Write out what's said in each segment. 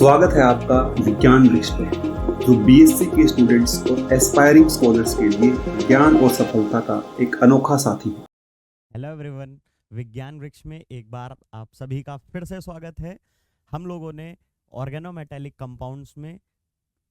स्वागत है आपका विज्ञान वृक्ष पे, जो बीएससी के स्टूडेंट्स और एस्पायरिंग स्कॉलर्स के लिए ज्ञान और सफलता का एक अनोखा साथी है। हेलो एवरीवन, विज्ञान वृक्ष में एक बार आप सभी का फिर से स्वागत है। हम लोगों ने ऑर्गेनोमेटेलिक कंपाउंड्स में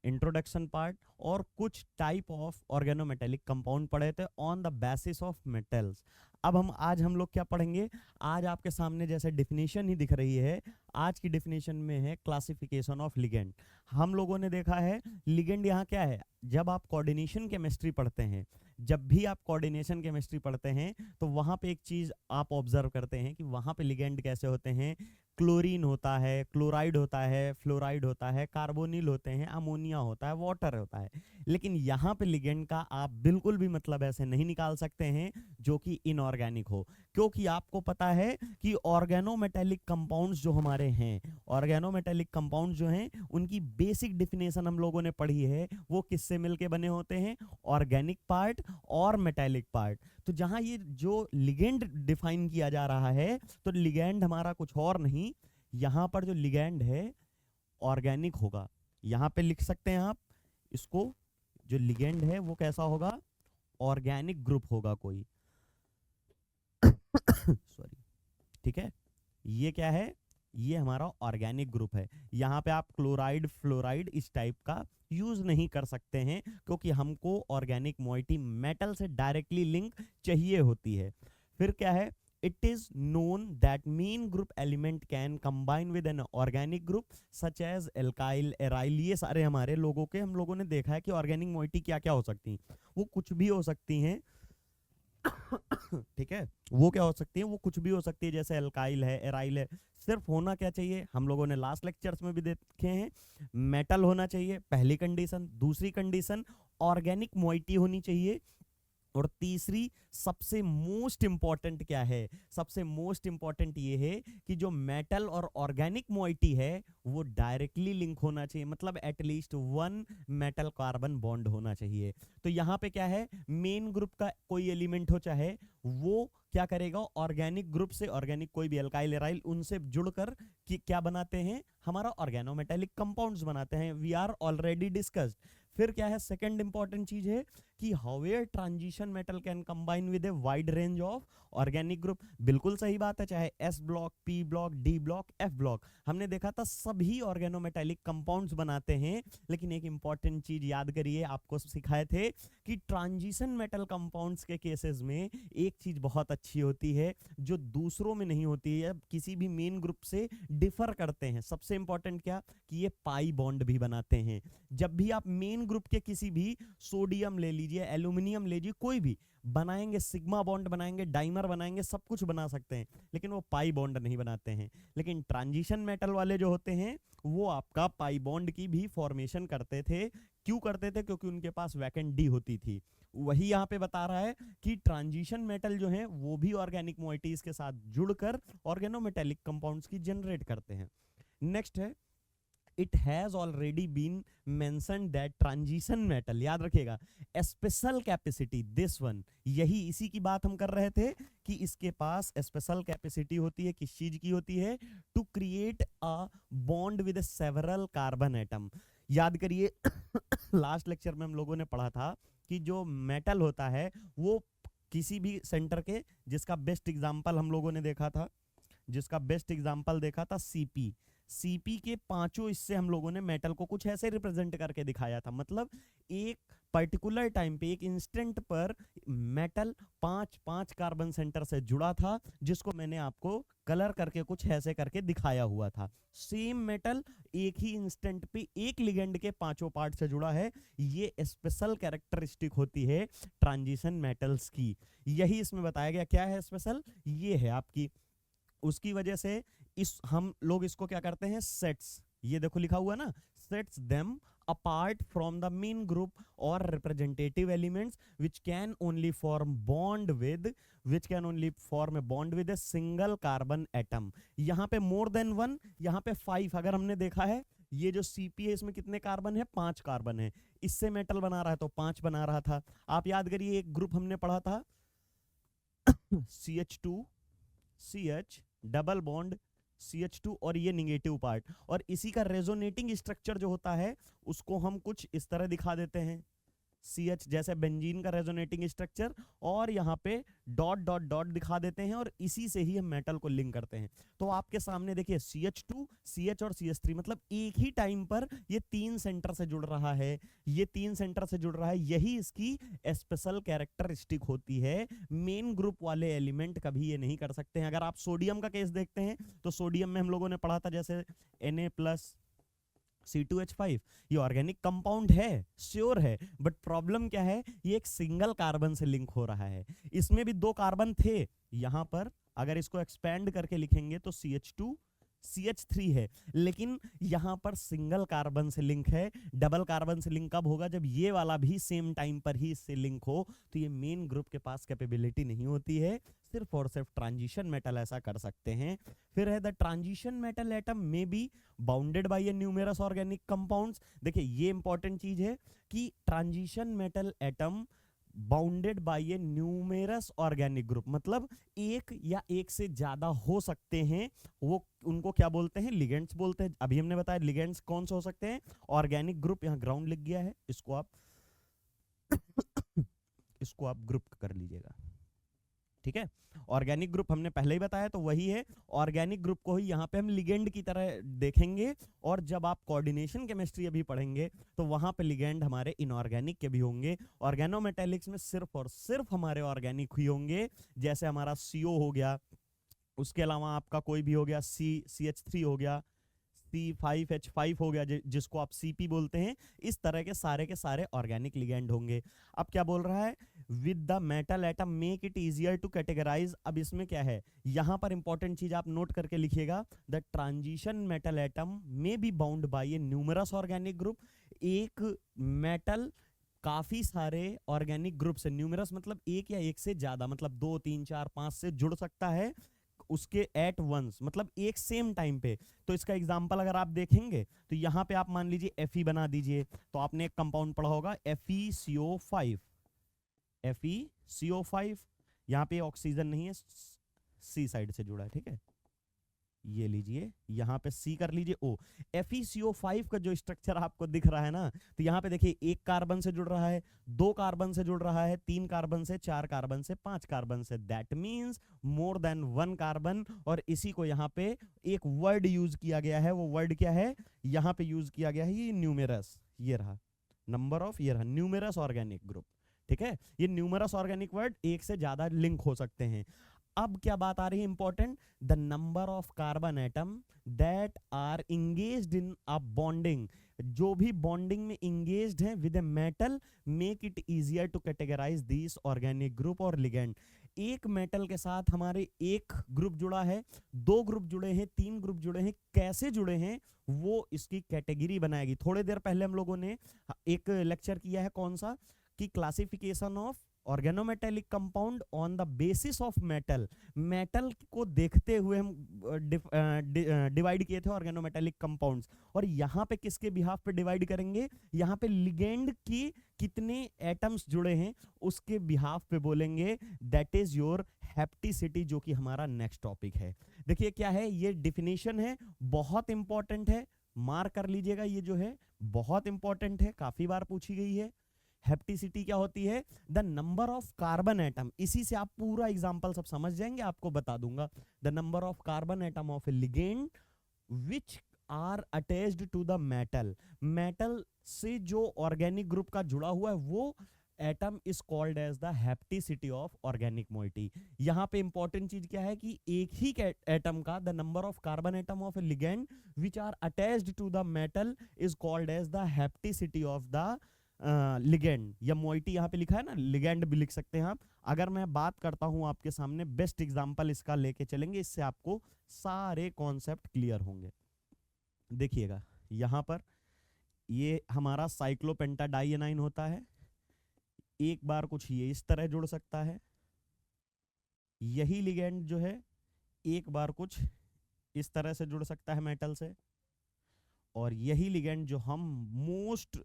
इंट्रोडक्शन पार्ट और कुछ टाइप ऑफ ऑर्गेनोमेटेलिक कंपाउंड पढ़े थे on the basis of metals. अब आज हम लोग क्या पढ़ेंगे? आज आपके सामने जैसे डिफिनीशन ही दिख रही है, आज की डिफिनीशन में है क्लासिफिकेशन ऑफ लिगेंड। हम लोगों ने देखा है लिगेंड यहाँ क्या है। जब आप कोऑर्डिनेशन केमिस्ट्री पढ़ते हैं, जब भी आप कोऑर्डिनेशन केमिस्ट्री पढ़ते हैं तो वहाँ पे एक चीज़ आप ऑब्जर्व करते हैं कि वहाँ पे लिगेंड कैसे होते हैं। क्लोरीन होता है, क्लोराइड होता है, फ्लोराइड होता है, कार्बोनिल होते हैं, अमोनिया होता है, वाटर होता है। लेकिन यहाँ पे लिगेंड का आप बिल्कुल भी मतलब ऐसे नहीं निकाल सकते हैं जो कि इनऑर्गेनिक हो, क्योंकि आपको पता है कि ऑर्गेनोमेटेलिक कंपाउंड्स जो हमारे हैं, ऑर्गेनोमेटेलिक कंपाउंड्स जो हैं उनकी बेसिक डिफिनेशन हम लोगों ने पढ़ी है। वो किससे मिलके बने होते हैं? ऑर्गेनिक पार्ट और मेटेलिक पार्ट। तो जहां ये जो लिगेंड डिफाइन किया जा रहा है, तो लिगेंड हमारा कुछ और नहीं, यहां पर जो लिगेंड है ऑर्गेनिक होगा। यहां पे लिख सकते हैं आप इसको, जो लिगेंड है वो कैसा होगा? ऑर्गेनिक ग्रुप होगा कोई। सॉरी, ठीक है। ये क्या है? ये हमारा ऑर्गेनिक ग्रुप है। यहाँ पे आप क्लोराइड, फ्लोराइड इस टाइप का यूज नहीं कर सकते हैं, क्योंकि हमको ऑर्गेनिक मॉइटी मेटल से डायरेक्टली लिंक चाहिए होती है। फिर क्या है? It is known that main group element can combine with an organic group such as alkyl, aryl. ये सारे हमारे लोगों के, हम लोगों ने देखा है कि ऑर्गेनिक मॉइटी क्या क्या हो सकती हैं। वो कुछ भी हो सकती हैं। ठीक है, वो क्या हो सकती है? वो कुछ भी हो सकती है, जैसे एल्काइल है, एराइल है। सिर्फ होना क्या चाहिए? हम लोगों ने लास्ट लेक्चर्स में भी देखे हैं, मेटल होना चाहिए, पहली कंडीशन। दूसरी कंडीशन, ऑर्गेनिक मॉइटी होनी चाहिए। और तीसरी सबसे मोस्ट इंपॉर्टेंट क्या है? सबसे मोस्ट इंपॉर्टेंट ये है कि जो मेटल और ऑर्गेनिक मॉइटी है वो डायरेक्टली लिंक होना चाहिए, मतलब at least one metal carbon bond होना चाहिए। तो यहाँ पे क्या है? मेन ग्रुप का कोई एलिमेंट हो चाहे, वो क्या करेगा? ऑर्गेनिक ग्रुप से, ऑर्गेनिक कोई भी एल्काइल, एराइल, उनसे जुड़कर क्या बनाते हैं? हमारा ऑर्गेनोमेटेलिक कंपाउंड्स बनाते हैं। We are already discussed. फिर क्या है? सेकंड इंपॉर्टेंट चीज है कि however transition metal can combine with a wide range of organic group. बिल्कुल सही बात है, चाहे S block, P block, D block, F block, हमने देखा था सभी ऑर्गेनोमेटेलिक कंपाउंड्स बनाते हैं। लेकिन एक इंपॉर्टेंट चीज याद करिए, आपको सिखाए थे कि ट्रांजिशन मेटल कंपाउंड्स के केसेस में एक चीज बहुत अच्छी होती है जो दूसरों में नहीं होती है, किसी भी मेन ग्रुप से डिफर करते हैं। सबसे इंपॉर्टेंट क्या? कि ये पाई बॉन्ड भी बनाते हैं। जब भी आप मेन ग्रुप के किसी भी, सोडियम ले लीजिए, एल्यूमिनियम ले लीजिए, कोई भी बनाएंगे, सिग्मा बॉन्ड बनाएंगे, डाइमर बनाएंगे, सब कुछ बना सकते हैं, लेकिन वो पाई बॉन्ड नहीं बनाते हैं। लेकिन ट्रांजिशन मेटल वाले जो होते हैं वो आपका पाई बॉन्ड की भी फॉर्मेशन करते थे। क्यों करते थे? क्योंकि उनके पास वैकेंट डी होती थी। वही यहाँ पे बता रहा है कि ट्रांजिशन मेटल जो है वो भी ऑर्गेनिक मॉइटीज के साथ जुड़कर ऑर्गेनोमेटेलिक कंपाउंड्स की जनरेट करते हैं। नेक्स्ट है, it has already been mentioned that transition metal, याद रखिएगा, स्पेशल कैपेसिटी, दिस वन, यही इसी की बात हम कर रहे थे कि इसके पास स्पेशल कैपेसिटी होती है। किस चीज की होती है? To create a bond with several carbon atom. याद करिए लास्ट लेक्चर में हम लोगों ने पढ़ा था कि जो मेटल होता है वो किसी भी सेंटर के, जिसका बेस्ट एग्जांपल हम लोगों ने देखा था, जिसका बेस्ट एग्जांपल देखा था सीपी। सीपी के पांचों इससे हम लोगों ने मेटल को कुछ ऐसे रिप्रेजेंट करके दिखाया था। मतलब एक पर्टिकुलर टाइम पे, एक इंस्टेंट पर मेटल पांच पांच कार्बन सेंटर से जुड़ा था, जिसको मैंने आपको कलर करके कुछ ऐसे करके दिखाया हुआ था। सेम मेटल एक ही इंस्टेंट पे एक लिगेंड के पांचों पार्ट से जुड़ा है। ये स्पेशल कैरेक्टरिस्टिक होती है ट्रांजिशन मेटल्स की। यही इसमें बताया गया। क्या है स्पेशल? ये है आपकी, उसकी वजह से इस हम लोग इसको क्या करते हैं? सेट्स, ये देखो लिखा हुआ ना, sets them apart from the main group or representative elements which can only form a bond with a single carbon atom। यहाँ पे more than one, यहाँ पे 5। अगर हमने देखा है ये जो CP है इसमें कितने कार्बन है? 5 कार्बन है। इससे मेटल बना रहा है तो 5 बना रहा था। आप याद करिए एक ग्रुप हमने पढ़ा था CH2 CH double bond CH2 और ये निगेटिव पार्ट, और इसी का रेजोनेटिंग स्ट्रक्चर जो होता है उसको हम कुछ इस तरह दिखा देते हैं, CH जैसे बेंजीन का रेजोनेटिंग स्ट्रक्चर, और यहाँ पे डॉट डॉट डॉट दिखा देते हैं, और इसी से ही हम मेटल को लिंक करते हैं। तो आपके सामने देखिए CH2, CH और CH3, मतलब एक ही टाइम पर ये 3 सेंटर से जुड़ रहा है, ये 3 सेंटर से जुड़ रहा है, यही इसकी स्पेशल कैरेक्टरिस्टिक होती है। मेन ग्रुप वाले एलिमेंट कभी ये नहीं कर सकते हैं। अगर आप सोडियम का केस देखते हैं तो सोडियम में हम लोगों ने पढ़ा था जैसे Na+ C2H5, ये ऑर्गेनिक कंपाउंड है, श्योर है, बट प्रॉब्लम क्या है, ये एक सिंगल कार्बन से लिंक हो रहा है। इसमें भी 2 कार्बन थे, यहां पर अगर इसको एक्सपेंड करके लिखेंगे तो CH2 CH3 है, लेकिन यहां पर सिंगल कार्बन से लिंक है। डबल कार्बन से लिंक कब होगा, जब ये वाला भी सेम टाइम पर ही इससे लिंक हो। तो ये मेन ग्रुप के पास कैपेबिलिटी नहीं होती है, सिर्फ और सिर्फ ट्रांजिशन मेटल ऐसा कर सकते हैं। फिर है द ट्रांजिशन मेटल एटम में be bounded by A numerous organic compounds. देखिए ये इंपॉर्टेंट चीज है कि transition metal atom bounded by A numerous organic group, मतलब एक या एक से ज्यादा हो सकते हैं। वो उनको क्या बोलते हैं, लिगेंड्स बोलते हैं। अभी हमने बताया लिगेंड्स कौन से हो सकते हैं, ऑर्गेनिक ग्रुप, यहाँ ग्राउंड लिख गया है, इसको आप इसको आप ग्रुप कर लीजिएगा, ठीक है। ऑर्गेनिक ग्रुप हमने पहले ही बताया, तो वही है। ऑर्गेनिक ग्रुप को ही यहाँ पे हम लिगेंड की तरह देखेंगे, और जब आप कोऑर्डिनेशन केमिस्ट्री अभी पढ़ेंगे तो वहां पे लिगेंड हमारे इनऑर्गेनिक के भी होंगे। ऑर्गेनोमेटेलिक्स में सिर्फ और सिर्फ हमारे ऑर्गेनिक ही होंगे, जैसे हमारा CO हो गया, उसके अलावा आपका कोई भी हो गया, CH3 हो गया, C5H5 हो गया, जिसको आप CP बोलते हैं। इस तरह के सारे ऑर्गेनिक लिगेंड होंगे। अब क्या बोल रहा है, with the metal atom make it easier to categorise. अब इसमें क्या है, यहां पर इंपॉर्टेंट चीज आप नोट करके लिखिएगा, द ट्रांजिशन मेटल एटम में be bound by A numerous organic group. एक मेटल काफी सारे ऑर्गेनिक ग्रुप से, न्यूमरस मतलब एक या एक से ज्यादा, मतलब 2 3 4 5 से जुड़ सकता है उसके एट वंस, मतलब एक सेम टाइम पे। तो इसका एग्जांपल अगर आप देखेंगे तो यहाँ पे आप मान लीजिए Fe बना दीजिए, तो आपने एक कंपाउंड पढ़ा होगा FeCO5, FeCO5, यहाँ पे ऑक्सीजन नहीं है, C साइड से जुड़ा है, ठीक है। ये लीजिए, यहाँ पे C कर लीजिए O। FeCO5 का जो स्ट्रक्चर आपको दिख रहा है ना, तो यहाँ पे देखिए 1 कार्बन से जुड़ रहा है, 2 कार्बन से जुड़ रहा है, 3 कार्बन से, 4 कार्बन से, 5 कार्बन से, that means more than 1 carbon. और इसी को यहाँ पे एक वर्ड यूज किया गया है, वो वर्ड क्या है, यहाँ पे यूज किया गया है ये न्यूमेरस, ये रहा नंबर ऑफ, ये रहा न्यूमेरस ऑर्गेनिक ग्रुप, ठीक है। ये न्यूमेरस ऑर्गेनिक वर्ड एक से ज्यादा लिंक हो सकते हैं। अब क्या बात आ रही है important, the number of carbon atom that are engaged in a bonding. जो भी बॉन्डिंग में इंगेज्ड है with a metal make it easier to categorise this organic group और लिगेंड। एक मेटल के साथ हमारे एक ग्रुप जुड़ा है, 2 ग्रुप जुड़े हैं, 3 ग्रुप जुड़े हैं, कैसे जुड़े हैं वो इसकी कैटेगरी बनाएगी। थोड़ी देर पहले हम लोगों ने एक लेक्चर किया है, कौन सा, कि classification of organometallic compound on the basis of metal. Metal को देखते हुए हम डिवाइड किए थे ऑर्गेनोमेटेलिक कंपाउंड्स, और यहाँ पे किसके बिहाफ पे डिवाइड करेंगे, यहाँ पे लिगेंड की कितने एटम्स जुड़े हैं उसके बिहाफ पे बोलेंगे, दैट इज योर हैप्टिसिटी, जो कि हमारा नेक्स्ट टॉपिक है। देखिए क्या है, ये डिफिनेशन है, बहुत इंपॉर्टेंट है, मार्क कर लीजिएगा, ये जो है बहुत इंपॉर्टेंट है, काफी बार पूछी गई है। हेप्टिसिटी क्या होती है, the number of carbon atom, इसी से आप पूरा एग्जांपल सब समझ जाएंगे, आपको बता दूंगा। The number of carbon atom of a ligand which are attached to the metal. Metal से जो ऑर्गेनिक ग्रुप का जुड़ा हुआ है वो atom is called as the hapticity of organic moiety. यहाँ पे इंपॉर्टेंट चीज क्या है कि एक ही एटम का the number of carbon atom of a ligand which are attached to the metal is called as the hapticity of the ligand, या मोइटी यहाँ पे लिखा है ना, लिगेंड भी लिख सकते हैं आप। अगर मैं बात करता हूं आपके सामने, बेस्ट एग्जांपल इसका लेके चलेंगे, इससे आपको सारे कॉन्सेप्ट क्लियर होंगे। देखिएगा यहाँ पर ये हमारा साइक्लोपेंटाडाइएनाइन होता है, एक बार कुछ ये इस तरह जुड़ सकता है, यही लिगेंड जो है एक बार कुछ इस तरह से जुड़ सकता है मेटल से, और यही लिगेंड जो हम मोस्ट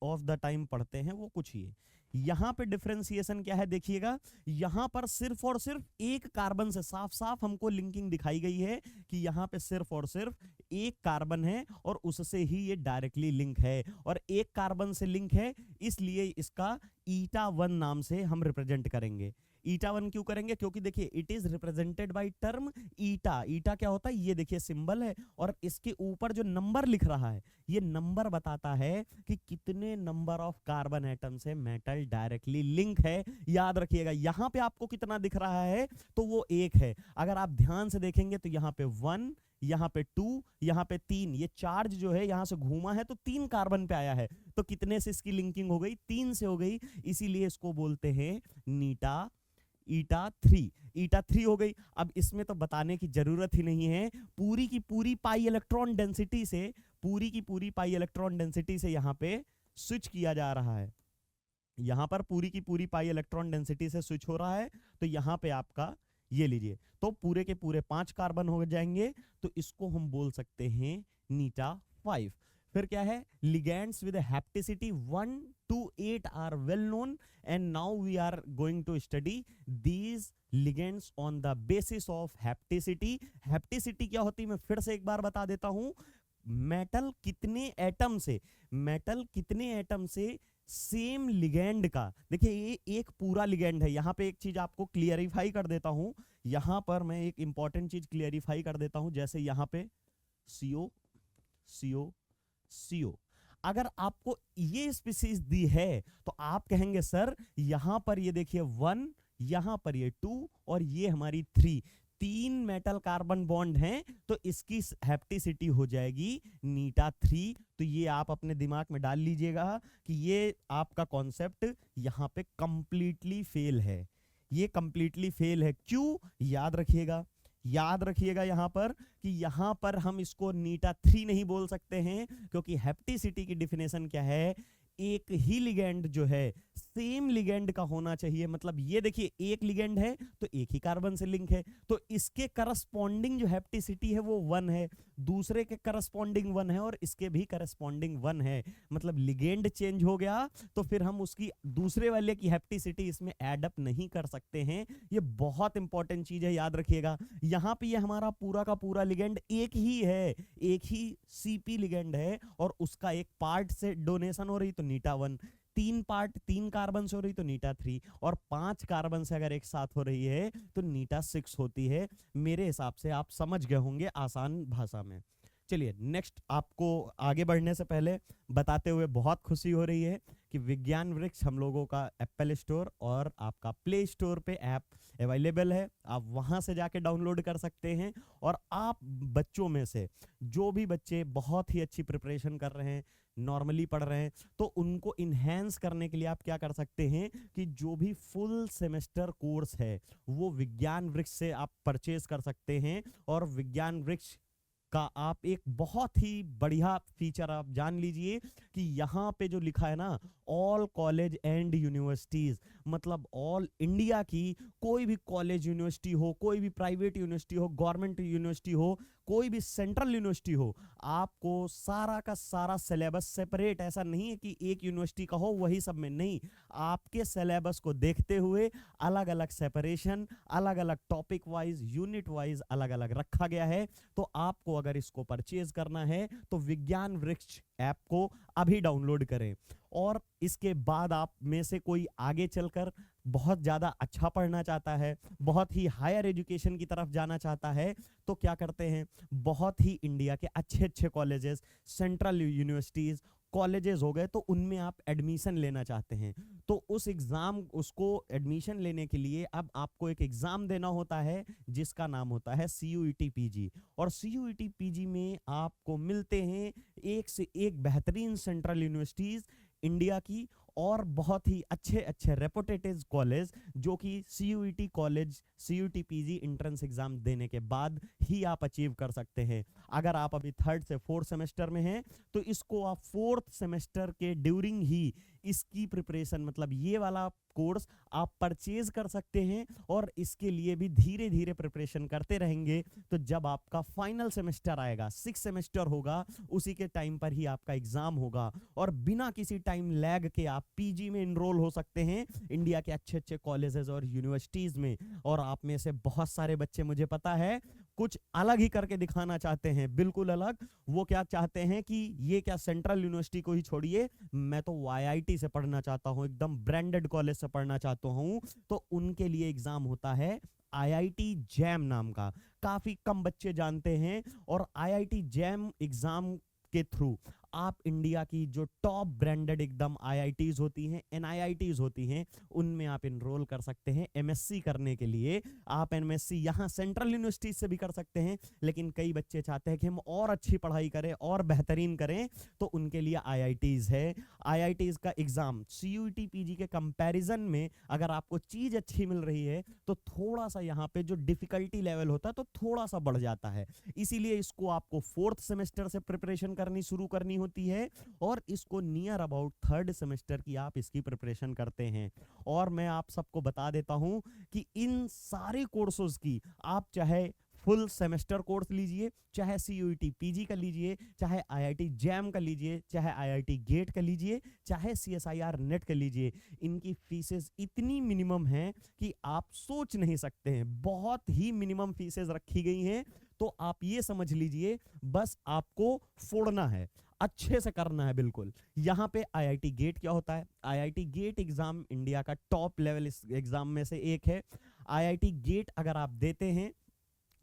ऑफ द टाइम पढ़ते हैं वो कुछ ही है, यहां पे डिफरेंशिएशन क्या है देखिएगा, यहां पर सिर्फ और सिर्फ एक कार्बन से साफ साफ हमको लिंकिंग दिखाई गई है कि यहां पे सिर्फ और सिर्फ एक कार्बन है और उससे ही ये डायरेक्टली लिंक है, और एक कार्बन से लिंक है इसलिए इसका ईटा 1 नाम से हम रिप्रेजेंट करेंगे। ईटा 1 क्यों करेंगे, क्योंकि देखिए it is represented by term eta. Eta क्या होता है, ये देखिए सिंबल है और इसके ऊपर जो नंबर लिख रहा है ये नंबर बताता है कि कितने नंबर ऑफ कार्बन एटम से मेटल डायरेक्टली लिंक है। याद रखिएगा यहां पे आपको कितना दिख रहा है तो वो 1 है। अगर आप ध्यान से देखेंगे तो यहाँ पे 1, यहाँ पे 2, यहाँ पे 3, ये चार्ज जो है यहां से घूमा है तो 3 कार्बन पे आया है, तो कितने से इसकी लिंकिंग हो गई, 3 से हो गई, इसीलिए इसको बोलते हैं नीटा ईटा 3। ईटा 3 हो गई। अब इसमें तो बताने की जरूरत ही नहीं है, पूरी की पूरी पाई इलेक्ट्रॉन डेंसिटी से, पूरी की पूरी पाई इलेक्ट्रॉन डेंसिटी से यहाँ पे स्विच किया जा रहा है। यहाँ पर पूरी की पूरी पाई इलेक्ट्रॉन डेंसिटी से स्विच हो रहा है, तो यहाँ पे आपका ये लीजिए तो पूरे के पूरे 5 कार्बन हो जाएंगे, तो इसको हम बोल सकते हैं नीटा 5। फिर क्या है, ligands with हैप्टिसिटी 1 to 8 are well known and now we are going to study these ligands on the basis of hapticity। हैप्टिसिटी क्या होती है मैं फिर से एक बार बता देता हूं, मेटल कितने एटम से, मेटल कितने एटम से सेम लिगेंड का, देखिए ये एक पूरा लिगेंड है। यहां पे एक चीज आपको क्लियरिफाई कर देता हूं, यहां पर मैं एक इंपॉर्टेंट चीज क्लियरिफाई कर देता हूं, जैसे यहां पे CO CO CO, अगर आपको ये स्पीसीज दी है तो आप कहेंगे सर यहां पर ये देखिए 1, यहां पर ये 2 और ये हमारी 3, 3 मेटल कार्बन बॉन्ड हैं, तो इसकी हैप्टिसिटी हो जाएगी नीटा 3। तो ये आप अपने दिमाग में डाल लीजिएगा कि ये आपका कॉन्सेप्ट यहां पे कंप्लीटली फेल है, ये कंप्लीटली फेल है। क्यों, याद रखिएगा, याद रखिएगा यहां पर कि यहां पर हम इसको नीटा 3 नहीं बोल सकते हैं, क्योंकि हैप्टिसिटी की डिफिनेशन क्या है, एक ही लिगेंड जो है सेम लिगेंड का होना चाहिए। मतलब ये देखिए एक लिगेंड है तो एक ही कार्बन से लिंक है, तो इसके करस्पॉन्डिंग जो हैप्टिसिटी है वो 1 है, दूसरे के करस्पॉन्डिंग 1 है और इसके भी करस्पॉन्डिंग 1 है। मतलब लिगेंड चेंज हो गया तो फिर हम उसकी दूसरे वाले की हैप्टिसिटी इसमें ऐड अप नहीं कर सकते हैं। ये बहुत इंपॉर्टेंट चीज है, याद रखिएगा। यहां पे ये हमारा पूरा का पूरा लिगेंड एक ही है, एक ही CP लिगेंड है और उसका एक पार्ट से डोनेशन हो रही तो नीटा 1, 3 पार्ट 3 कार्बन से हो रही तो नीटा 3, और 5 कार्बन से अगर एक साथ हो रही है तो नीटा 6 होती है। मेरे हिसाब से आप समझ गए होंगे आसान भाषा में। चलिए नेक्स्ट, आपको आगे बढ़ने से पहले बताते हुए बहुत खुशी हो रही है कि विज्ञान वृक्ष हम लोगों का एप्पल स्टोर और आपका प्ले स्टोर पे ऐप अवेलेबल है, आप वहां से जाके डाउनलोड कर सकते हैं। और आप बच्चों में से जो भी बच्चे बहुत ही अच्छी प्रिपरेशन कर रहे हैं, नॉर्मली पढ़ रहे हैं, तो उनको इन्हेंस करने के लिए आप क्या कर सकते हैं कि जो भी फुल सेमेस्टर कोर्स है वो विज्ञान वृक्ष से आप परचेज कर सकते हैं। और विज्ञान वृक्ष का आप एक बहुत ही बढ़िया फीचर आप जान लीजिए कि यहाँ पे जो लिखा है ना, ऑल कॉलेज एंड यूनिवर्सिटीज, मतलब ऑल इंडिया की कोई भी कॉलेज यूनिवर्सिटी हो, कोई भी प्राइवेट यूनिवर्सिटी हो, गवर्नमेंट यूनिवर्सिटी हो, कोई भी सेंट्रल यूनिवर्सिटी हो, आपको सारा का सारा सिलेबस सेपरेट, ऐसा नहीं है कि एक यूनिवर्सिटी का हो वही सब में, नहीं, आपके सिलेबस को देखते हुए अलग अलग सेपरेशन, अलग अलग टॉपिक वाइज, यूनिट वाइज अलग अलग रखा गया है। तो आपको अगर इसको परचेज करना है तो विज्ञान वृक्ष ऐप को अभी डाउनलोड करें। और इसके बाद आप में से कोई आगे चलकर बहुत ज़्यादा अच्छा पढ़ना चाहता है, बहुत ही हायर एजुकेशन की तरफ जाना चाहता है, तो क्या करते हैं, बहुत ही इंडिया के अच्छे अच्छे कॉलेजेस, सेंट्रल यूनिवर्सिटीज़, कॉलेजेस हो गए, तो उनमें आप एडमिशन लेना चाहते हैं, तो उस एग्ज़ाम, उसको एडमिशन लेने के लिए अब आपको एक एग्ज़ाम देना होता है जिसका नाम होता है CUET PG। और CUET PG में आपको मिलते हैं एक से एक बेहतरीन सेंट्रल यूनिवर्सिटीज़ इंडिया की और बहुत ही अच्छे अच्छे रेपुटेटेड कॉलेज, जो कि CUET college, CUET PG entrance exam देने के बाद ही आप अचीव कर सकते हैं। अगर आप अभी 3rd से 4th सेमेस्टर में हैं तो इसको आप 4th सेमेस्टर के ड्यूरिंग ही इसकी प्रिपरेशन, मतलब ये वाला कोर्स आप परचेज कर सकते हैं और इसके लिए भी धीरे धीरे प्रिपरेशन करते रहेंगे। तो जब आपका फाइनल सेमेस्टर आएगा, 6th सेमेस्टर होगा, उसी के टाइम पर ही आपका एग्जाम होगा और बिना किसी टाइम लैग के आप पीजी में इनरोल हो सकते हैं इंडिया के अच्छे अच्छे कॉलेजेस और यूनिवर्सिटीज में। और आप में से बहुत सारे बच्चे, मुझे पता है, कुछ अलग ही करके दिखाना चाहते हैं, बिल्कुल अलग। वो क्या चाहते हैं कि ये क्या सेंट्रल यूनिवर्सिटी को ही छोड़िए, मैं तो आईआईटी से पढ़ना चाहता हूँ, एकदम ब्रांडेड कॉलेज से पढ़ना चाहता हूँ। तो उनके लिए एग्जाम होता है आईआईटी जैम नाम का, काफी कम बच्चे जानते हैं। और आईआईटी जैम एग्जाम के थ्रू आप इंडिया की जो टॉप ब्रांडेड एकदम आईआईटीज होती हैं, एनआईआईटीज होती हैं, उनमें आप इनरोल कर सकते हैं एमएससी करने के लिए। आप एमएससी यहाँ सेंट्रल यूनिवर्सिटी से भी कर सकते हैं, लेकिन कई बच्चे चाहते हैं कि हम और अच्छी पढ़ाई करें और बेहतरीन करें, तो उनके लिए आईआईटीज है। आईआईटीज का एग्जाम सीयूईटी पीजी के कंपैरिजन में अगर आपको चीज अच्छी मिल रही है तो थोड़ा सा यहाँ पे जो डिफिकल्टी लेवल होता है तो थोड़ा सा बढ़ जाता है। इसीलिए इसको आपको 4th सेमेस्टर से प्रिपरेशन करनी शुरू करनी होती है, और इसको नियर अबाउट 3rd सेमेस्टर की आप इसकी प्रिपरेशन करते हैं। और मैं आप सबको बता देता हूं कि इन सारे कोर्सेज की आप चाहे फुल सेमेस्टर कोर्स लीजिए, चाहे सीयूईटी पीजी का लीजिए, चाहे आईआईटी जैम का लीजिए, चाहे आईआईटी गेट का लीजिए, चाहे सीएसआईआर नेट का लीजिए, इनकी फीसेस इतनी मिनिमम हैं कि आप सोच नहीं सकते हैं। बहुत ही मिनिमम फीसेस रखी गई हैं। तो आप ये समझ लीजिए, बस आपको फोड़ना है, अच्छे से करना है बिल्कुल। यहाँ पे आईआईटी गेट क्या होता है? आईआईटी गेट एग्जाम इंडिया का टॉप लेवल एग्जाम में से एक है। आईआईटी गेट अगर आप देते हैं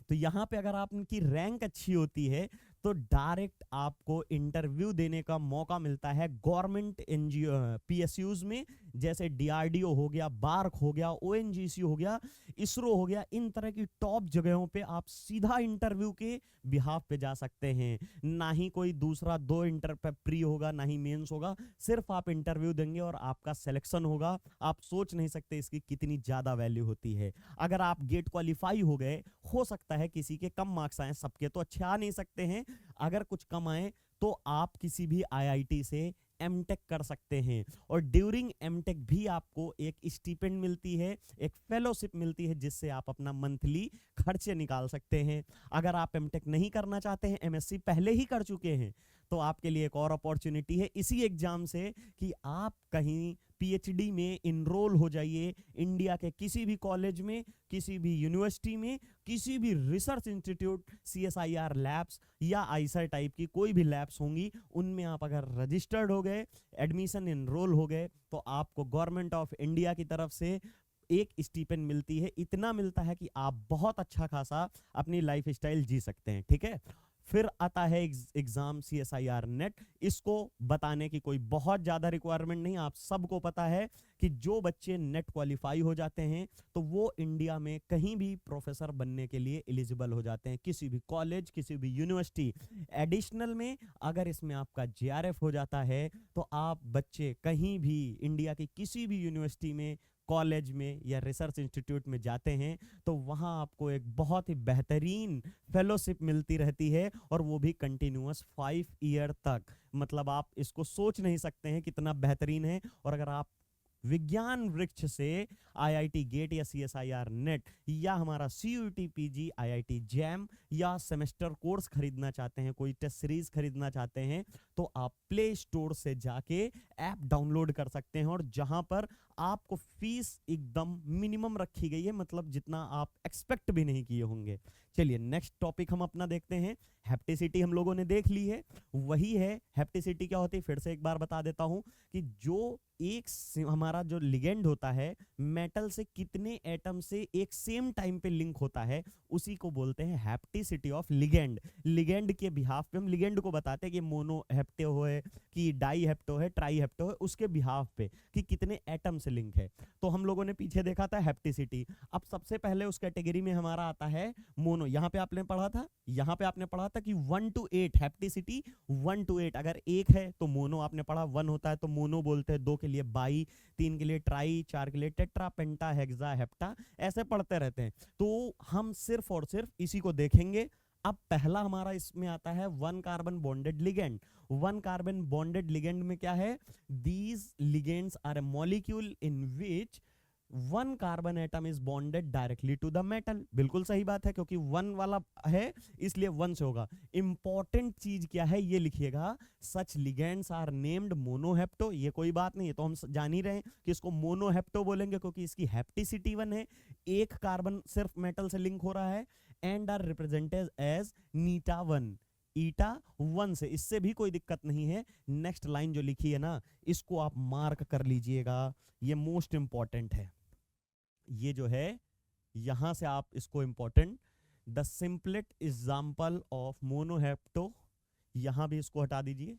तो यहाँ पे अगर आपकी रैंक अच्छी होती है तो डायरेक्ट आपको इंटरव्यू देने का मौका मिलता है गवर्नमेंट एनजीओ पीएसयूज में, जैसे डीआरडीओ हो गया, बार्क हो गया, ओएनजीसी हो गया, इसरो हो गया। इन तरह की टॉप जगहों पे आप सीधा इंटरव्यू के बिहाफ पे जा सकते हैं। ना ही कोई दूसरा 2 इंटर प्री होगा, ना ही मेंस होगा, सिर्फ आप इंटरव्यू देंगे और आपका सिलेक्शन होगा। आप सोच नहीं सकते इसकी कितनी ज्यादा वैल्यू होती है। अगर आप गेट क्वालिफाई हो गए, हो सकता है किसी के कम मार्क्स आए, सबके तो अच्छे आ नहीं सकते हैं, अगर कुछ कम आए तो आप किसी भी आईआईटी से एमटेक कर सकते हैं। और ड्यूरिंग एमटेक भी आपको एक स्टिपेंड मिलती है, एक फेलोशिप मिलती है, जिससे आप अपना मंथली खर्चे निकाल सकते हैं। अगर आप एमटेक नहीं करना चाहते हैं, एमएससी पहले ही कर चुके हैं, तो आपके लिए एक और अपॉर्चुनिटी है इसी एग्जाम से कि आप कहीं पीएचडी में इनरोल हो जाइए, इंडिया के किसी भी कॉलेज में, किसी भी यूनिवर्सिटी में, किसी भी रिसर्च इंस्टीट्यूट, सीएसआईआर लैब्स या आईसर टाइप की कोई भी लैब्स होंगी, उनमें आप अगर रजिस्टर्ड हो गए, एडमिशन इनरोल हो गए, तो आपको गवर्नमेंट ऑफ इंडिया की तरफ से एक स्टीपेंड मिलती है। इतना मिलता है कि आप बहुत अच्छा खासा अपनी लाइफ स्टाइल जी सकते हैं। ठीक है, फिर आता है एग्जाम सीएसआईआर नेट। इसको बताने की कोई बहुत ज्यादा रिक्वायरमेंट नहीं, आप सबको पता है कि जो बच्चे नेट क्वालिफाई हो जाते हैं तो वो इंडिया में कहीं भी प्रोफेसर बनने के लिए एलिजिबल हो जाते हैं, किसी भी कॉलेज, किसी भी यूनिवर्सिटी। एडिशनल में अगर इसमें आपका जेआरएफ हो जाता है तो आप बच्चे कहीं भी इंडिया की किसी भी यूनिवर्सिटी में, कॉलेज में या रिसर्च इंस्टीट्यूट में जाते हैं तो वहां आपको एक बहुत ही बेहतरीन फेलोशिप मिलती रहती है, और वो भी कंटिन्यूअस 5 ईयर तक। मतलब आप इसको सोच नहीं सकते हैं कितना बेहतरीन है। और अगर आप विज्ञान वृक्ष से आईआईटी गेट या सीएसआईआर नेट या हमारा सीयूईटी पीजी, आईआईटी जैम या सेमेस्टर कोर्स खरीदना चाहते हैं, कोई टेस्ट सीरीज खरीदना चाहते हैं, तो आप प्ले स्टोर से जाके ऐप डाउनलोड कर सकते हैं, और जहां पर आपको फीस एकदम मिनिमम रखी गई है, मतलब जितना आप एक्सपेक्ट भी नहीं किए होंगे। चलिए नेक्स्ट टॉपिक हम अपना देखते हैं। हेप्टिसिटी हम लोगों ने देख ली है, वही है हेप्टिसिटी क्या होती है फिर से एक बार बता देता हूं कि जो एक हमारा जो लिगेंड होता है, मेटल से कितने एटम से एक सेम टाइम पे लिंक होता है, उसी को बोलते हैं हेप्टिसिटी ऑफ लिगेंड। लिगेंड के बिहाफ पे हम लिगेंड को बताते हैं कि मोनो हेप्टो है, कि डाई हेप्टो है, ट्राई हेप्टो है, उसके बिहाफ पे कि कितने एटम से लिंक है। तो हम लोगों ने पीछे देखा था हेप्टिसिटी। अब सबसे पहले उस कैटेगरी में हमारा आता है मोनो। यहाँ पे आपने पढ़ा था, यहाँ पे आपने पढ़ा था कि 1 to 8 हेप्टिसिटी 1 to 8। अगर 1 है तो मोनो आपने पढ़ा, 1 होता है तो मोनो बोलते हैं, 2 के लिए बाई, 3 के लिए ट्राई, 4 के लिए टेट्रा, पेंटा, हेक्सा, हेप्टा, ऐसे पढ़ते रहते हैं। तो हम सिर्फ और सिर्फ इसी को देखेंगे। अब पहला हमारा इसमें आता है 1 carbon bonded ligand. 1 carbon bonded ligand में क्या है? These ligands are a molecule in which one carbon atom is bonded directly to the metal. बिल्कुल सही बात है, क्योंकि वन वाला है इसलिए वन से होगा। इंपॉर्टेंट चीज क्या है ये लिखिएगा, सच लिगेंड्स आर नेम्ड मोनोहेप्टो। ये कोई बात नहीं है, तो हम जान ही रहे हैं कि इसको मोनोहेप्टो बोलेंगे क्योंकि इसकी हेप्टिसिटी 1 है, एक कार्बन सिर्फ मेटल से लिंक हो रहा है, एंड आर रिप्रेजेंटेड एज नीटा 1, ईटा 1 से। इससे भी कोई दिक्कत नहीं है। नेक्स्ट लाइन जो लिखी है ना, इसको आप मार्क कर लीजिएगा, ये मोस्ट इंपॉर्टेंट है। ये जो है यहां से आप इसको important, the simplest example of monohapto, यहां भी इसको हटा दीजिए,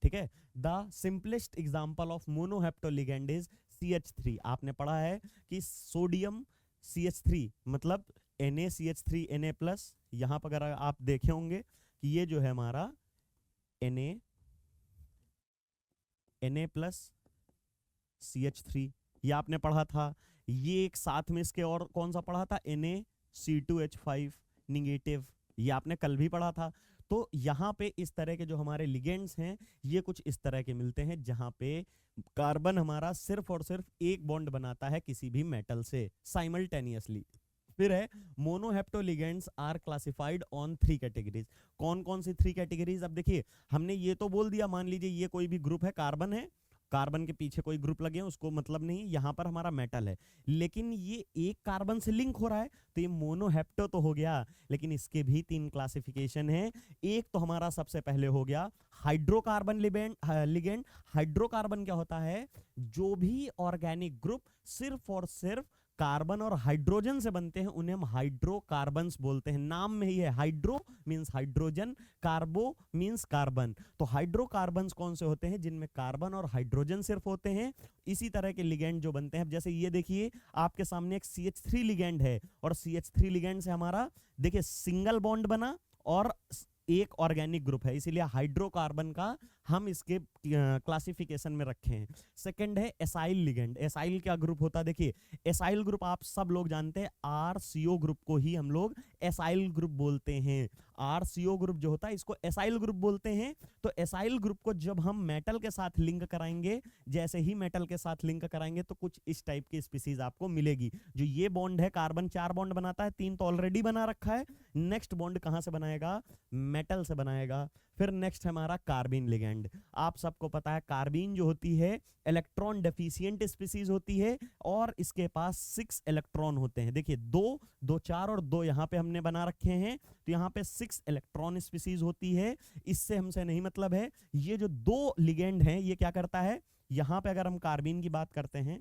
ठीक है। The simplest example of monohapto ligand is CH3। आपने पढ़ा है कि सोडियम CH3 मतलब NaCH3 Na+, यहां पर अगर आप देखे होंगे कि ये जो है हमारा Na+ CH3, ये आपने पढ़ा था। ये एक साथ में इसके और कौन सा पढ़ा था, NaC2H5 निगेटिव, ये आपने कल भी पढ़ा था। तो यहाँ पे इस तरह के जो हमारे लिगेंड्स हैं ये कुछ इस तरह के मिलते हैं, जहां पे कार्बन हमारा सिर्फ और सिर्फ एक बॉन्ड बनाता है किसी भी मेटल से साइमल्टेनियसली। फिर है monohapto ligands are classified on 3 categories. कौन कौन सी 3 कैटेगरीज? अब देखिए, हमने ये तो बोल दिया, मान लीजिए ये कोई भी ग्रुप है, कार्बन है, कार्बन के पीछे कोई ग्रुप लगे हैं उसको मतलब नहीं, यहां पर हमारा मेटल है, लेकिन ये एक कार्बन से लिंक हो रहा है तो ये मोनोहेप्टो तो हो गया। लेकिन इसके भी 3 क्लासिफिकेशन है। एक तो हमारा सबसे पहले हो गया हाइड्रोकार्बन लिगेंड। हाइड्रोकार्बन क्या होता है, जो भी ऑर्गेनिक ग्रुप सिर्फ और सिर्फ कार्बन और हाइड्रोजन से बनते हैं उन्हें हम हाइड्रोकार्बन्स बोलते हैं। नाम में ही है, hydro means hydrogen, कार्बो means carbon. तो हाइड्रोकार्बन्स कौन से होते हैं, जिनमें कार्बन और हाइड्रोजन सिर्फ होते हैं। इसी तरह के लिगेंड जो बनते हैं, जैसे ये देखिए आपके सामने एक CH3 लिगेंड है, और CH3 लिगेंड से हमारा देखिए सिंगल बॉन्ड बना और एक ऑर्गेनिक ग्रुप है, इसीलिए हाइड्रोकार्बन का हम इसके क्लासिफिकेशन में रखे हैं। सेकंड है एसाइल लिगेंड। एसाइल क्या ग्रुप होता है, देखिए एसाइल ग्रुप आप सब लोग जानते हैं, RCO ग्रुप को ही हम लोग एसाइल ग्रुप बोलते हैं। RCO ग्रुप जो होता है इसको एसाइल ग्रुप बोलते हैं। तो एसाइल ग्रुप को जब हम मेटल के साथ लिंक कराएंगे, जैसे ही मेटल के साथ लिंक कराएंगे तो कुछ इस टाइप की स्पीसीज आपको मिलेगी। जो ये बॉन्ड है, कार्बन 4 बॉन्ड बनाता है, 3 तो ऑलरेडी बना रखा है, नेक्स्ट बॉन्ड कहां से बनाएगा, मेटल से बनाएगा। फिर नेक्स्ट है हमारा कार्बिन लिगेंड। आप सबको पता है कार्बिन जो होती है इलेक्ट्रॉन डेफिशिएंट स्पीसीज होती है, और इसके पास 6 इलेक्ट्रॉन होते हैं। देखिए 2, 2, 4 और 2 यहाँ पे हमने बना रखे हैं, तो यहाँ पे 6 इलेक्ट्रॉन स्पीसीज होती है। इससे हमसे नहीं मतलब है। ये जो 2 लिगेंड हैं ये क्या करता है, यहाँ पे अगर हम कार्बिन की बात करते हैं,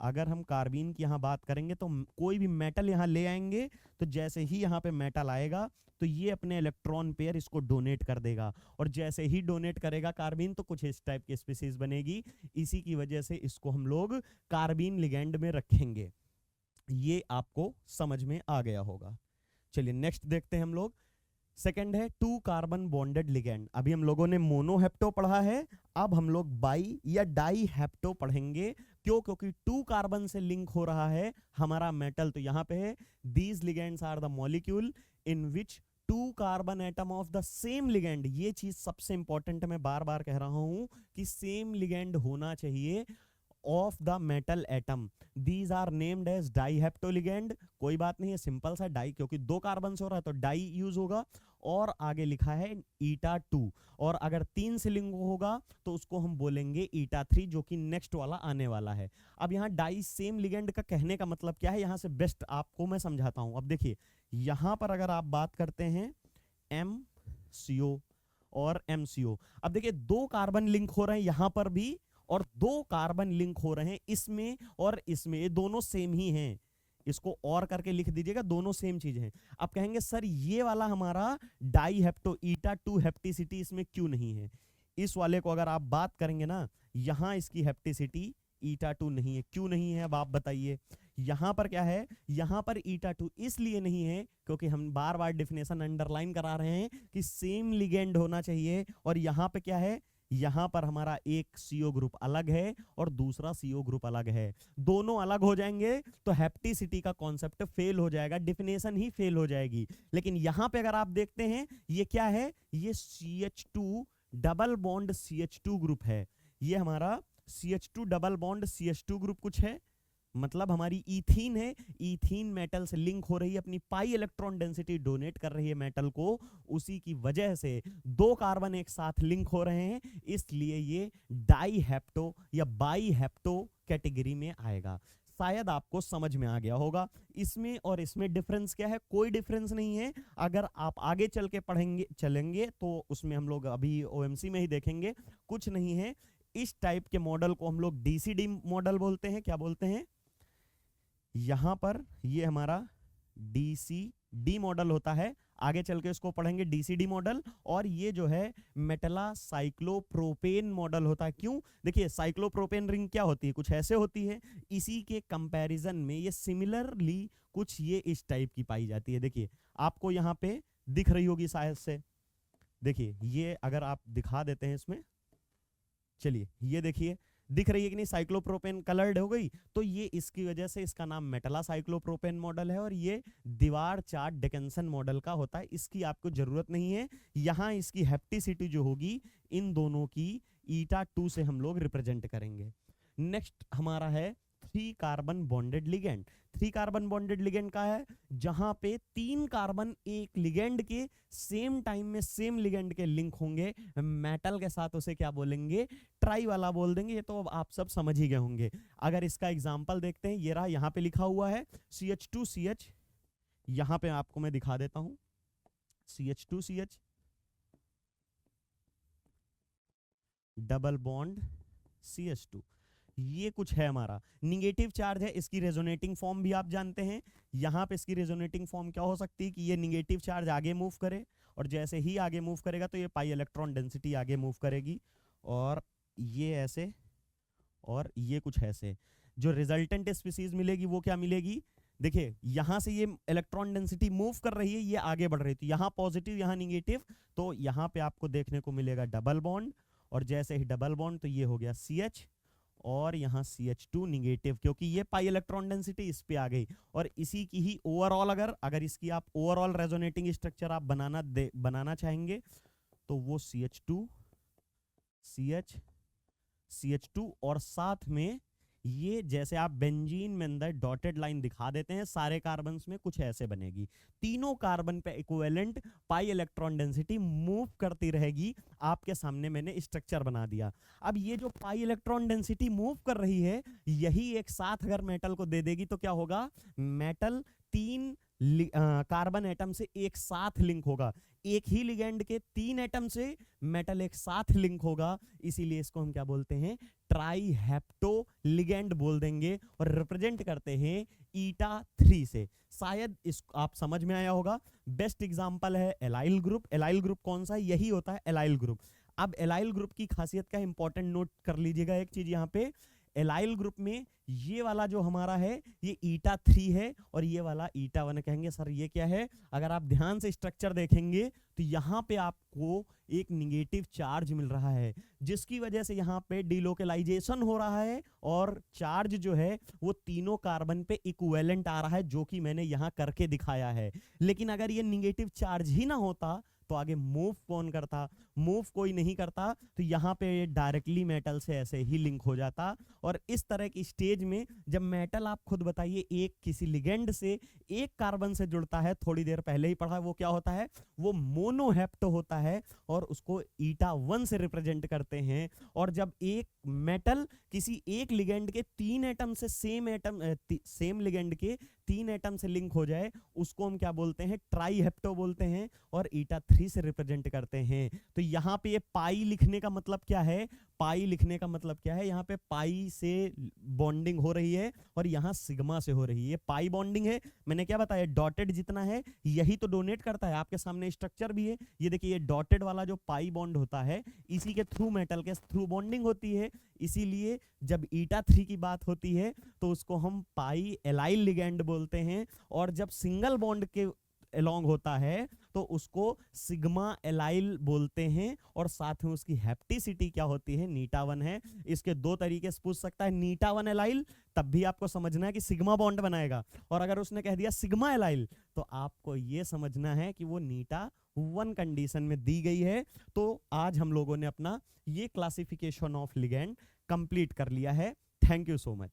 अगर हम कार्बिन की यहाँ बात करेंगे तो कोई भी मेटल यहाँ ले आएंगे, तो जैसे ही यहाँ पे मेटल आएगा तो ये अपने इलेक्ट्रॉन पेयर इसको डोनेट कर देगा, और जैसे ही डोनेट करेगा कार्बिन तो कुछ इस टाइप की स्पीसीज बनेगी। इसी की वजह से इसको हम लोग कार्बिन लिगेंड में रखेंगे। ये आपको समझ में आ गया होगा। चलिए नेक्स्ट देखते हैं हम लोग। सेकंड है 2 कार्बन बॉन्डेड लिगेंड। अभी हम लोगों ने मोनोहेप्टो पढ़ा है, अब हम लोग बाई या डाई हेप्टो पढ़ेंगे। क्यों? क्योंकि 2 कार्बन से लिंक हो रहा है हमारा मेटल। तो यहां पे है these ligands are the molecule in which 2 carbon atom of the same ligand. ये चीज सबसे इंपॉर्टेंट है, मैं बार बार कह रहा हूं कि सेम लिगेंड होना चाहिए of the metal atom. These are named as dihapto ligand. कोई बात नहीं है, सिंपल सा डाई, क्योंकि 2 कार्बन से हो रहा है तो डाई यूज होगा। और आगे लिखा है ईटा 2, और अगर 3 से लिंक होगा तो उसको हम बोलेंगे ईटा 3, जो कि नेक्स्ट वाला आने वाला है। अब यहाँ डाई सेम लिगेंड का कहने का मतलब क्या है, यहाँ से बेस्ट आपको मैं समझाता हूं। अब देखिए यहाँ पर अगर आप बात करते हैं MCO और MCO, अब देखिए 2 कार्बन लिंक हो रहे हैं यहां पर भी, और 2 कार्बन लिंक हो रहे हैं इसमें और इसमें, ये दोनों सेम ही हैं। इसको और करके लिख दीजिएगा, दोनों सेम चीज हैं। आप कहेंगे सर ये वाला हमारा डाईहेप्टो ईटा 2 हेप्टिसिटी इसमें क्यों नहीं है? इस वाले को अगर आप बात करेंगे ना, यहां इसकी हेप्टिसिटी ईटा 2 नहीं है। क्यों नहीं है अब आप बताइए? यहां पर क्या है, यहां पर ईटा 2 इसलिए नहीं है क्योंकि हम बार बार डेफिनेशन अंडरलाइन करा रहे हैं कि सेम लिगेंड होना चाहिए। और यहां पे क्या है, यहां पर हमारा एक CO ग्रुप अलग है और दूसरा CO ग्रुप अलग है। दोनों अलग हो जाएंगे तो हेप्टिसिटी का कॉन्सेप्ट फेल हो जाएगा, डेफिनेशन ही फेल हो जाएगी। लेकिन यहां पे अगर आप देखते हैं ये क्या है, ये CH2 double bond CH2 group है। ये हमारा CH2 double bond CH2 group कुछ है, मतलब हमारी ईथीन है, ईथीन मेटल से लिंक हो रही है, अपनी पाई इलेक्ट्रॉन डेंसिटी डोनेट कर रही है मेटल को, उसी की वजह से दो कार्बन एक साथ लिंक हो रहे हैं, इसलिए ये डाई हेप्टो या बाई हेप्टो कैटेगरी में आएगा। शायद आपको समझ में आ गया होगा। इसमें और इसमें डिफरेंस क्या है? कोई डिफरेंस नहीं है। अगर आप आगे चल के पढ़ेंगे चलेंगे तो उसमें हम लोग अभी ओएमसी में ही देखेंगे, कुछ नहीं है। इस टाइप के मॉडल को हम लोग डीसीडी मॉडल बोलते हैं। क्या बोलते हैं? यहां पर ये हमारा डीसीडी मॉडल होता है, आगे चल के इसको पढ़ेंगे डीसीडी मॉडल। और ये जो है मेटला साइक्लोप्रोपेन मॉडल होता है। क्यों? देखिए साइक्लोप्रोपेन रिंग क्या होती है, कुछ ऐसे होती है। इसी के कंपैरिजन में ये सिमिलरली कुछ ये इस टाइप की पाई जाती है। देखिए आपको यहाँ पे दिख रही होगी शायद से, देखिए ये अगर आप दिखा देते हैं इसमें, चलिए ये देखिए दिख रही है कि नहीं, साइक्लोप्रोपेन कलर्ड हो गई, तो ये इसकी वजह से इसका नाम मेटला साइक्लोप्रोपेन मॉडल है। और ये दीवार चार्ट डिकेंसन मॉडल का होता है, इसकी आपको जरूरत नहीं है। यहाँ इसकी हेप्टिसिटी जो होगी इन दोनों की ईटा 2 से हम लोग रिप्रेजेंट करेंगे। नेक्स्ट हमारा है 3 carbon bonded ligand. 3 carbon bonded ligand का है जहां पे 3 कार्बन एक लिगेंड के सेम टाइम में सेम लिगेंड के लिंक होंगे मेटल के साथ, उसे क्या बोलेंगे? ट्राई वाला बोल देंगे। ये तो आप सब समझ ही गए होंगे। अगर इसका एग्जांपल देखते हैं, ये रहा, यहाँ पे लिखा हुआ है CH2CH, यहाँ पे आपको मैं दिखा देता हूं CH2CH डबल बॉन्ड CH2, ये कुछ है हमारा निगेटिव चार्ज है। इसकी रेजोनेटिंग फॉर्म भी आप जानते हैं। यहाँ पे इसकी रेजोनेटिंग फॉर्म क्या हो सकती है कि ये निगेटिव चार्ज आगे मूव करे, और जैसे ही आगे मूव करेगा तो ये पाई इलेक्ट्रॉन डेंसिटी आगे मूव करेगी, और ये ऐसे और ये कुछ ऐसे। जो रिजल्टेंट स्पीसीज मिलेगी वो क्या मिलेगी? देखिए यहां से ये इलेक्ट्रॉन डेंसिटी मूव कर रही है, ये आगे बढ़ रही थी, यहाँ पॉजिटिव यहाँ निगेटिव, तो यहाँ पे आपको देखने को मिलेगा डबल बॉन्ड, और जैसे ही डबल बॉन्ड तो ये हो गया CH, और यहाँ CH2 निगेटिव, क्योंकि ये पाई इलेक्ट्रॉन डेंसिटी इस पे आ गई। और इसी की ही ओवरऑल अगर इसकी आप ओवरऑल रेजोनेटिंग स्ट्रक्चर आप बनाना चाहेंगे तो वो CH2 CH CH2 और साथ में ये जैसे आप बेंजीन में अंदर डॉटेड लाइन दिखा देते हैं सारे कार्बन्स में, कुछ ऐसे बनेगी। तीनों कार्बन पे equivalent pi electron density move करती रहेगी। आपके सामने मैंने स्ट्रक्चर बना दिया। अब ये जो पाई इलेक्ट्रॉन डेंसिटी मूव कर रही है, यही एक साथ अगर मेटल को दे देगी तो क्या होगा? मेटल 3 कार्बन एटम से एक साथ लिंक होगा। एक ही लिगेंड के 3 एटम से मेटल एक साथ लिंक होगा, इसीलिए इसको हम क्या बोलते हैं? ट्राई हेप्टो लिगेंड बोल देंगे, और रिप्रेजेंट करते हैं ईटा 3 से। शायद इस आप समझ में आया होगा। बेस्ट एग्जांपल है एलाइल ग्रुप। एलाइल ग्रुप कौन सा है? यही होता है एलाइल ग्रुप। अब एलाइल ग्रुप की खासियत का इंपॉर्टेंट नोट कर लीजिएगा एक चीज यहाँ पे। एलाइल ग्रुप में ये वाला जो हमारा है ये ईटा 3 है, और ये वाला ईटा 1 कहेंगे। सर ये क्या है? अगर आप ध्यान से स्ट्रक्चर देखेंगे तो यहाँ पे आपको एक निगेटिव चार्ज मिल रहा है, जिसकी वजह से यहाँ पे डिलोकेलाइजेशन हो रहा है, और चार्ज जो है वो तीनों कार्बन पे इक्विवेलेंट आ रहा है, जो कि मैंने यहाँ करके दिखाया है। लेकिन अगर ये निगेटिव चार्ज ही ना होता तो आगे मूव कौन करता? मूव कोई नहीं करता, तो यहाँ पे डायरेक्टली मेटल से ऐसे ही लिंक हो जाता। और इस तरह की स्टेज में जब मेटल, आप खुद बताइए, एक किसी लिगेंड से एक कार्बन से जुड़ता है, थोड़ी देर पहले ही पढ़ा, वो क्या होता है? वो मोनोहेप्टो होता है, और उसको ईटा 1 से रिप्रेजेंट करते हैं। और जब एक मेटल किसी एक लिगेंड के 3 एटम से सेम लिगेंड के 3 एटम से लिंक हो जाए, उसको हम क्या बोलते हैं? ट्राई हेप्टो बोलते हैं, और ईटा 3 से रिप्रेजेंट करते हैं। तो यहाँ पे ये पाई लिखने का मतलब क्या है? पाई लिखने का मतलब क्या है? यहाँ पे पाई से बॉन्डिंग हो रही है, और यहाँ सिग्मा से हो रही है। पाई बॉन्डिंग है, मैंने क्या बताया? डॉटेड जितना है यही तो डोनेट करता है। आपके सामने स्ट्रक्चर भी है, ये देखिए, ये डॉटेड वाला जो पाई बॉन्ड होता है, इसी के थ्रू मेटल के थ्रू बॉन्डिंग होती है। इसीलिए जब ईटा 3 की बात होती है तो उसको हम पाई एलाइल लिगेंड बोलते हैं, और जब सिंगल बॉन्ड के अलोंग होता है तो उसको सिग्मा एलाइल बोलते हैं, और साथ में उसकी हेप्टिसिटी क्या होती है? नीटा 1 है। इसके 2 तरीके से पूछ सकता है। नीटा 1 एलाइल, तब भी आपको समझना है कि सिग्मा बॉन्ड बनाएगा, और अगर उसने कह दिया सिग्मा एलाइल तो आपको ये समझना है कि वो नीटा 1 कंडीशन में दी गई है। तो आज हम लोगों ने अपना ये क्लासिफिकेशन ऑफ लिगेंड कंप्लीट कर लिया है। Thank you so much.